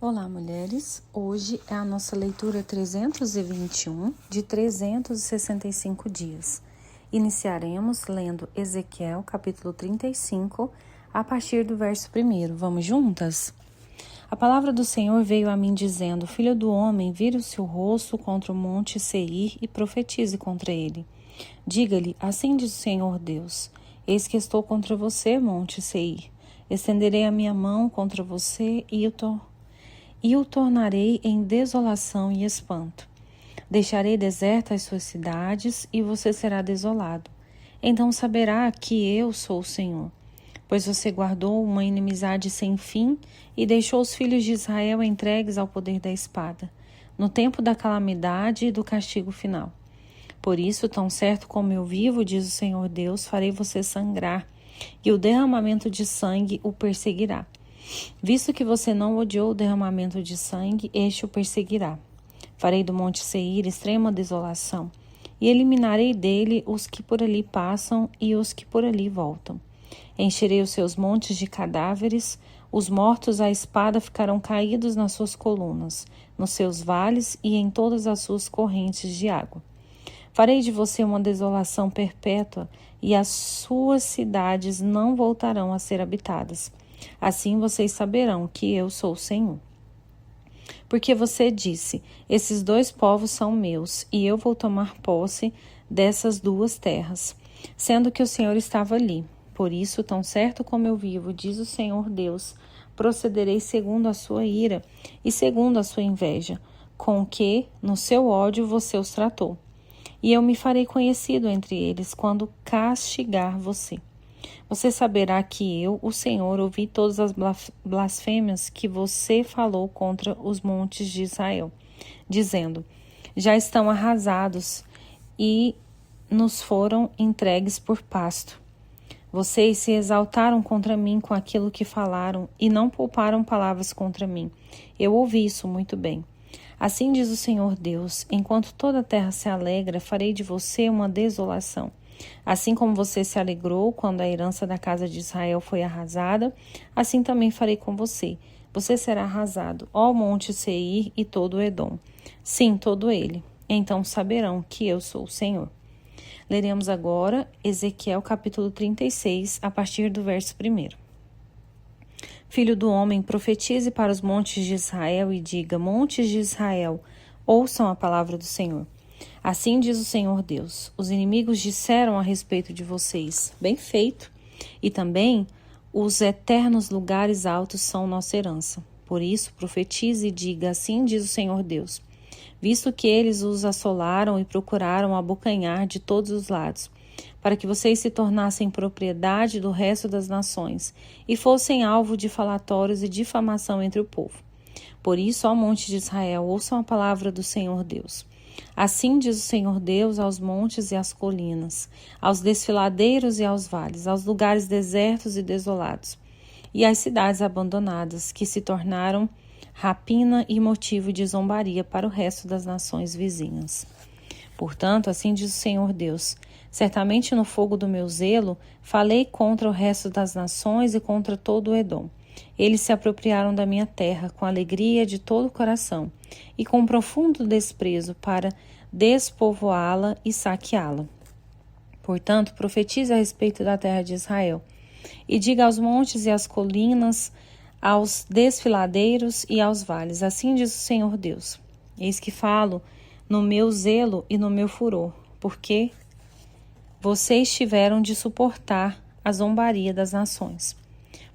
Olá, mulheres! Hoje é a nossa leitura 321 de 365 dias. Iniciaremos lendo Ezequiel, capítulo 35, a partir do verso 1. Vamos juntas? A palavra do Senhor veio a mim dizendo: Filho do homem, vire o seu rosto contra o monte Seir e profetize contra ele. Diga-lhe: assim diz o Senhor Deus: eis que estou contra você, monte Seir. Estenderei a minha mão contra você e o tornarei em desolação e espanto. Deixarei desertas as suas cidades e você será desolado. Então saberá que eu sou o Senhor. Pois você guardou uma inimizade sem fim e deixou os filhos de Israel entregues ao poder da espada, no tempo da calamidade e do castigo final. Por isso, tão certo como eu vivo, diz o Senhor Deus, farei você sangrar, e o derramamento de sangue o perseguirá. Visto que você não odiou o derramamento de sangue, este o perseguirá. Farei do monte Seir extrema desolação, e eliminarei dele os que por ali passam e os que por ali voltam. Encherei os seus montes de cadáveres, os mortos à espada ficarão caídos nas suas colunas, nos seus vales e em todas as suas correntes de água. Farei de você uma desolação perpétua, e as suas cidades não voltarão a ser habitadas. Assim vocês saberão que eu sou o Senhor. Porque você disse: esses dois povos são meus, e eu vou tomar posse dessas duas terras, sendo que o Senhor estava ali. Por isso, tão certo como eu vivo, diz o Senhor Deus, procederei segundo a sua ira e segundo a sua inveja, com que, no seu ódio, você os tratou. E eu me farei conhecido entre eles quando castigar você. Você saberá que eu, o Senhor, ouvi todas as blasfêmias que você falou contra os montes de Israel, dizendo: já estão arrasados e nos foram entregues por pasto. Vocês se exaltaram contra mim com aquilo que falaram e não pouparam palavras contra mim. Eu ouvi isso muito bem. Assim diz o Senhor Deus: enquanto toda a terra se alegra, farei de você uma desolação. Assim como você se alegrou quando a herança da casa de Israel foi arrasada, assim também farei com você. Você será arrasado, ó monte Seir e todo o Edom. Sim, todo ele. Então saberão que eu sou o Senhor. Leremos agora Ezequiel capítulo 36, a partir do verso 1. Filho do homem, profetize para os montes de Israel e diga: montes de Israel, ouçam a palavra do Senhor. Assim diz o Senhor Deus: os inimigos disseram a respeito de vocês: bem feito. E também os eternos lugares altos são nossa herança. Por isso, profetize e diga: assim diz o Senhor Deus: visto que eles os assolaram e procuraram abocanhar de todos os lados, para que vocês se tornassem propriedade do resto das nações e fossem alvo de falatórios e difamação entre o povo. Por isso, ó monte de Israel, ouçam a palavra do Senhor Deus. Assim diz o Senhor Deus aos montes e às colinas, aos desfiladeiros e aos vales, aos lugares desertos e desolados, e às cidades abandonadas, que se tornaram rapina e motivo de zombaria para o resto das nações vizinhas. Portanto, assim diz o Senhor Deus: certamente no fogo do meu zelo falei contra o resto das nações e contra todo o Edom. Eles se apropriaram da minha terra com alegria de todo o coração e com profundo desprezo para despovoá-la e saqueá-la. Portanto, profetize a respeito da terra de Israel e diga aos montes e às colinas, aos desfiladeiros e aos vales: assim diz o Senhor Deus: eis que falo no meu zelo e no meu furor, porque vocês tiveram de suportar a zombaria das nações.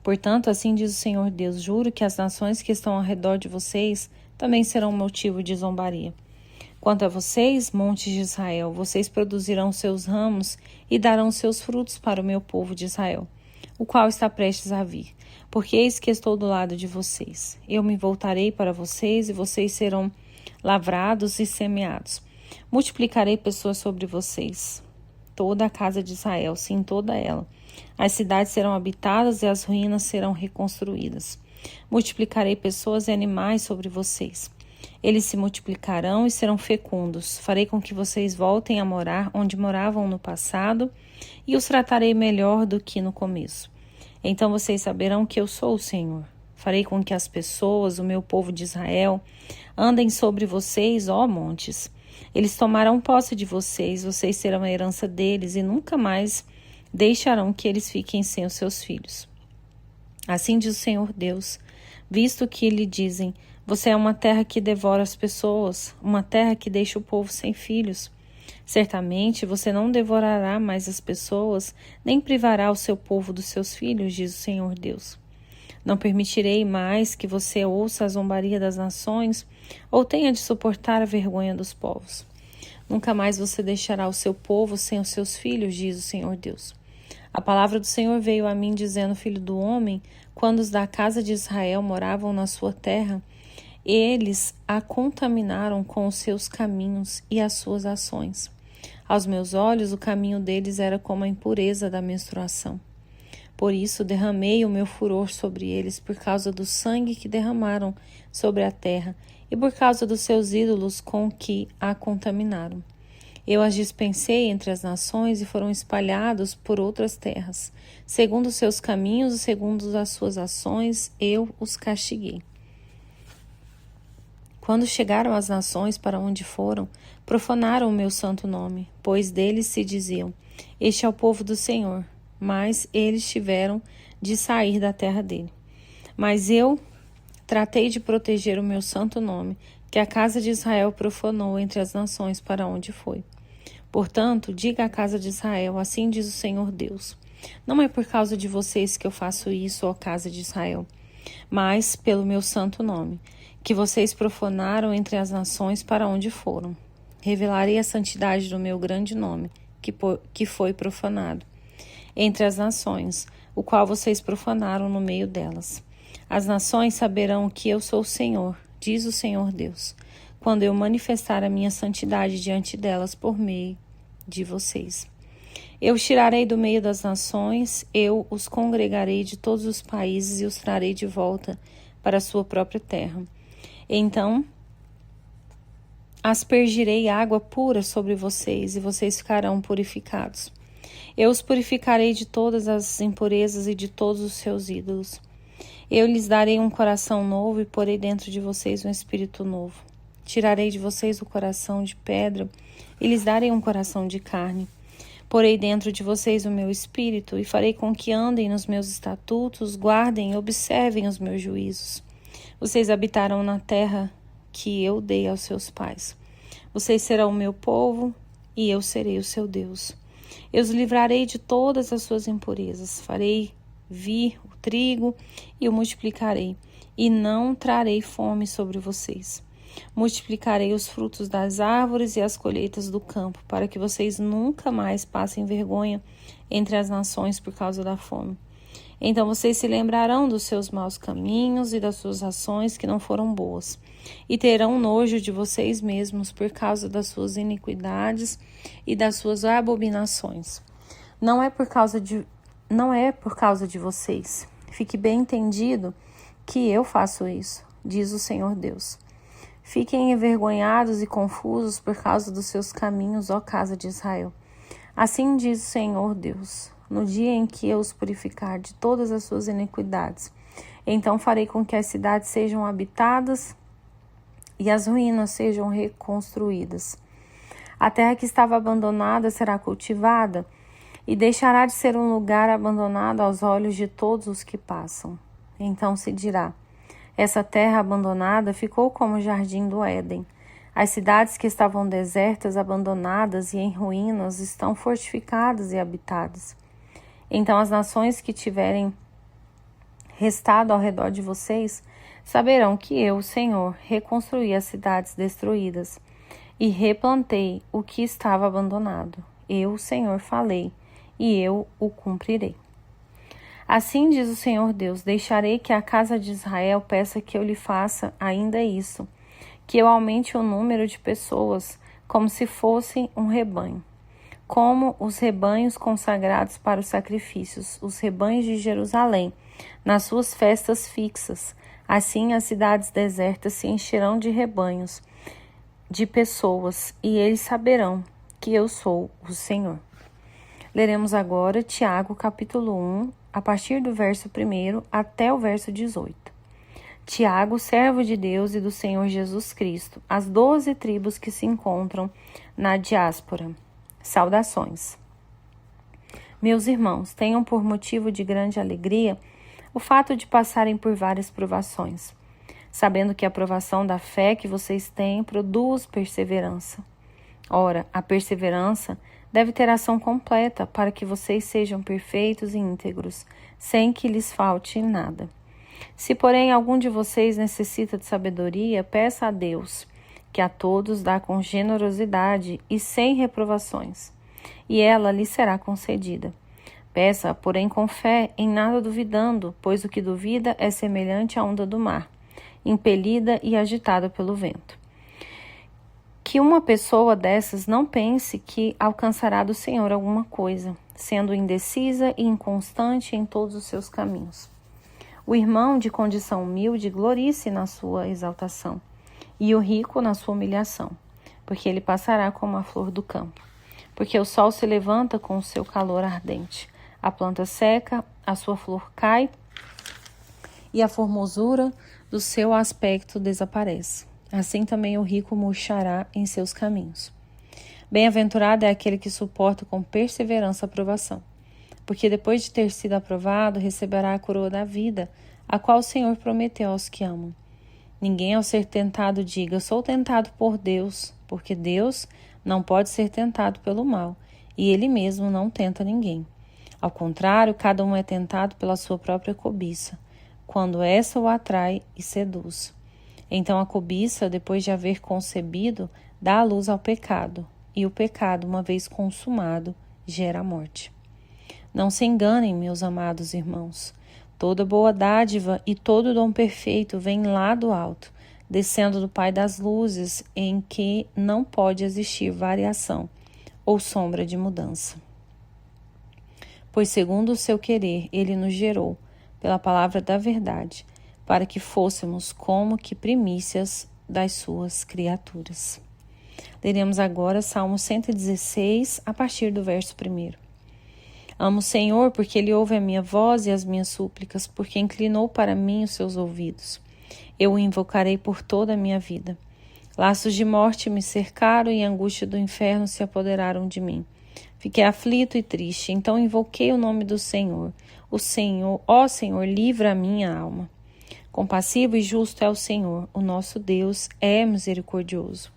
Portanto, assim diz o Senhor Deus: juro que as nações que estão ao redor de vocês também serão motivo de zombaria. Quanto a vocês, montes de Israel, vocês produzirão seus ramos e darão seus frutos para o meu povo de Israel, o qual está prestes a vir. Porque eis que estou do lado de vocês. Eu me voltarei para vocês e vocês serão lavrados e semeados. Multiplicarei pessoas sobre vocês, toda a casa de Israel, sim, toda ela. As cidades serão habitadas e as ruínas serão reconstruídas. Multiplicarei pessoas e animais sobre vocês. Eles se multiplicarão e serão fecundos. Farei com que vocês voltem a morar onde moravam no passado e os tratarei melhor do que no começo. Então vocês saberão que eu sou o Senhor. Farei com que as pessoas, o meu povo de Israel, andem sobre vocês, ó montes. Eles tomarão posse de vocês, vocês serão a herança deles e nunca mais deixarão que eles fiquem sem os seus filhos. Assim diz o Senhor Deus, visto que lhe dizem, você é uma terra que devora as pessoas, uma terra que deixa o povo sem filhos. Certamente você não devorará mais as pessoas, nem privará o seu povo dos seus filhos, diz o Senhor Deus. Não permitirei mais que você ouça a zombaria das nações, ou tenha de suportar a vergonha dos povos. Nunca mais você deixará o seu povo sem os seus filhos, diz o Senhor Deus. A palavra do Senhor veio a mim dizendo, filho do homem, quando os da casa de Israel moravam na sua terra, eles a contaminaram com os seus caminhos e as suas ações. Aos meus olhos, o caminho deles era como a impureza da menstruação. Por isso, derramei o meu furor sobre eles por causa do sangue que derramaram sobre a terra e por causa dos seus ídolos com que a contaminaram. Eu as dispensei entre as nações e foram espalhados por outras terras. Segundo os seus caminhos e segundo as suas ações, eu os castiguei. Quando chegaram as nações para onde foram, profanaram o meu santo nome, pois deles se diziam, este é o povo do Senhor, mas eles tiveram de sair da terra dele. Mas eu tratei de proteger o meu santo nome, que a casa de Israel profanou entre as nações para onde foi. Portanto, diga à casa de Israel, assim diz o Senhor Deus, não é por causa de vocês que eu faço isso, ó casa de Israel, mas pelo meu santo nome, que vocês profanaram entre as nações para onde foram. Revelarei a santidade do meu grande nome, que foi profanado entre as nações, o qual vocês profanaram no meio delas. As nações saberão que eu sou o Senhor, diz o Senhor Deus, quando eu manifestar a minha santidade diante delas por meio de vocês. Eu os tirarei do meio das nações, eu os congregarei de todos os países e os trarei de volta para a sua própria terra. Então, aspergirei água pura sobre vocês e vocês ficarão purificados. Eu os purificarei de todas as impurezas e de todos os seus ídolos. Eu lhes darei um coração novo e porei dentro de vocês um espírito novo. Tirarei de vocês o coração de pedra e lhes darei um coração de carne. Porei dentro de vocês o meu espírito e farei com que andem nos meus estatutos, guardem e observem os meus juízos. Vocês habitarão na terra que eu dei aos seus pais. Vocês serão o meu povo e eu serei o seu Deus. Eu os livrarei de todas as suas impurezas. Farei vir o trigo e o multiplicarei, e não trarei fome sobre vocês. Multiplicarei os frutos das árvores e as colheitas do campo, para que vocês nunca mais passem vergonha entre as nações por causa da fome. Então vocês se lembrarão dos seus maus caminhos e das suas ações que não foram boas, e terão nojo de vocês mesmos por causa das suas iniquidades e das suas abominações. Não é por causa de vocês. Fique bem entendido que eu faço isso, diz o Senhor Deus. Fiquem envergonhados e confusos por causa dos seus caminhos, ó casa de Israel. Assim diz o Senhor Deus, no dia em que eu os purificar de todas as suas iniquidades, então farei com que as cidades sejam habitadas e as ruínas sejam reconstruídas. A terra que estava abandonada será cultivada e deixará de ser um lugar abandonado aos olhos de todos os que passam. Então se dirá, essa terra abandonada ficou como o jardim do Éden. As cidades que estavam desertas, abandonadas e em ruínas estão fortificadas e habitadas. Então as nações que tiverem restado ao redor de vocês saberão que eu, Senhor, reconstruí as cidades destruídas e replantei o que estava abandonado. Eu, Senhor, falei e eu o cumprirei. Assim diz o Senhor Deus, deixarei que a casa de Israel peça que eu lhe faça ainda isso, que eu aumente o número de pessoas como se fossem um rebanho, como os rebanhos consagrados para os sacrifícios, os rebanhos de Jerusalém, nas suas festas fixas. Assim as cidades desertas se encherão de rebanhos, de pessoas, e eles saberão que eu sou o Senhor. Leremos agora Tiago capítulo 1, a partir do verso 1 até o verso 18. Tiago, servo de Deus e do Senhor Jesus Cristo, as 12 tribos que se encontram na diáspora. Saudações. Meus irmãos, tenham por motivo de grande alegria o fato de passarem por várias provações, sabendo que a provação da fé que vocês têm produz perseverança. Ora, a perseverança deve ter ação completa para que vocês sejam perfeitos e íntegros, sem que lhes falte nada. Se, porém, algum de vocês necessita de sabedoria, peça a Deus, que a todos dá com generosidade e sem reprovações, e ela lhe será concedida. Peça, porém, com fé, em nada duvidando, pois o que duvida é semelhante à onda do mar, impelida e agitada pelo vento. Que uma pessoa dessas não pense que alcançará do Senhor alguma coisa, sendo indecisa e inconstante em todos os seus caminhos. O irmão de condição humilde glorie-se na sua exaltação, e o rico na sua humilhação, porque ele passará como a flor do campo. Porque o sol se levanta com o seu calor ardente, a planta seca, a sua flor cai, e a formosura do seu aspecto desaparece. Assim também o rico murchará em seus caminhos. Bem-aventurado é aquele que suporta com perseverança a provação, porque depois de ter sido aprovado, receberá a coroa da vida, a qual o Senhor prometeu aos que amam. Ninguém, ao ser tentado, diga, sou tentado por Deus, porque Deus não pode ser tentado pelo mal, e Ele mesmo não tenta ninguém. Ao contrário, cada um é tentado pela sua própria cobiça, quando essa o atrai e seduz. Então a cobiça, depois de haver concebido, dá à luz ao pecado, e o pecado, uma vez consumado, gera a morte. Não se enganem, meus amados irmãos. Toda boa dádiva e todo dom perfeito vem lá do alto, descendo do Pai das luzes, em que não pode existir variação ou sombra de mudança. Pois segundo o seu querer, Ele nos gerou, pela palavra da verdade, para que fôssemos como que primícias das suas criaturas. Leremos agora Salmo 116, a partir do verso 1. Amo o Senhor, porque Ele ouve a minha voz e as minhas súplicas, porque inclinou para mim os seus ouvidos. Eu o invocarei por toda a minha vida. Laços de morte me cercaram e a angústia do inferno se apoderaram de mim. Fiquei aflito e triste, então invoquei o nome do Senhor. O Senhor, ó Senhor, livra a minha alma. Compassivo e justo é o Senhor, o nosso Deus é misericordioso.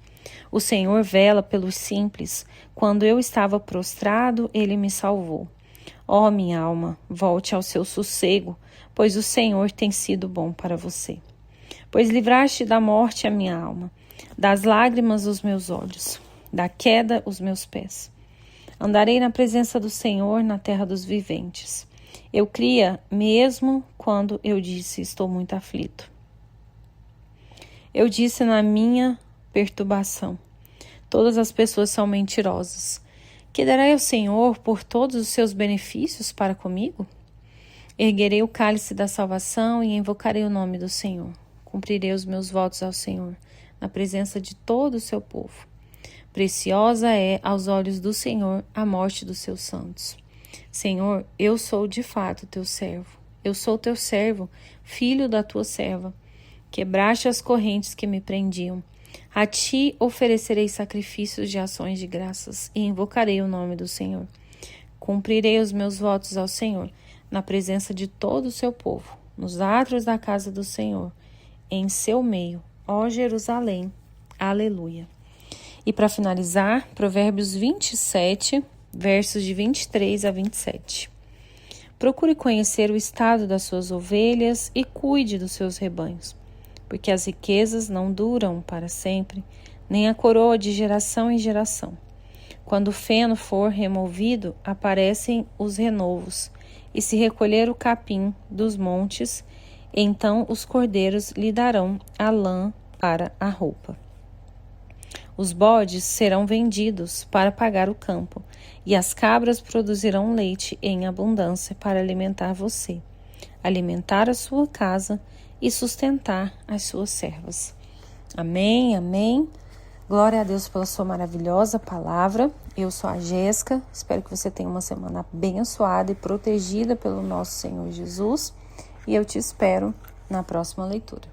O Senhor vela pelos simples. Quando eu estava prostrado, Ele me salvou. Ó minha alma, volte ao seu sossego, pois o Senhor tem sido bom para você. Pois livraste da morte a minha alma, das lágrimas os meus olhos, da queda os meus pés. Andarei na presença do Senhor na terra dos viventes. Eu cria mesmo quando eu disse, estou muito aflito. Eu disse na minha perturbação, todas as pessoas são mentirosas. Que darei ao Senhor por todos os seus benefícios para comigo? Erguerei o cálice da salvação e invocarei o nome do Senhor. Cumprirei os meus votos ao Senhor, na presença de todo o seu povo. Preciosa é aos olhos do Senhor a morte dos seus santos. Senhor, eu sou de fato teu servo. Eu sou teu servo, filho da tua serva. Quebraste as correntes que me prendiam. A ti oferecerei sacrifícios de ações de graças e invocarei o nome do Senhor. Cumprirei os meus votos ao Senhor, na presença de todo o seu povo, nos átrios da casa do Senhor, em seu meio, ó Jerusalém. Aleluia. E para finalizar, Provérbios 27, versos de 23 a 27. Procure conhecer o estado das suas ovelhas e cuide dos seus rebanhos, porque as riquezas não duram para sempre, nem a coroa de geração em geração. Quando o feno for removido, aparecem os renovos, e se recolher o capim dos montes, então os cordeiros lhe darão a lã para a roupa. Os bodes serão vendidos para pagar o campo, e as cabras produzirão leite em abundância para alimentar você, alimentar a sua casa e sustentar as suas servas. Amém, amém. Glória a Deus pela sua maravilhosa palavra. Eu sou a Jéssica, espero que você tenha uma semana abençoada e protegida pelo nosso Senhor Jesus, e eu te espero na próxima leitura.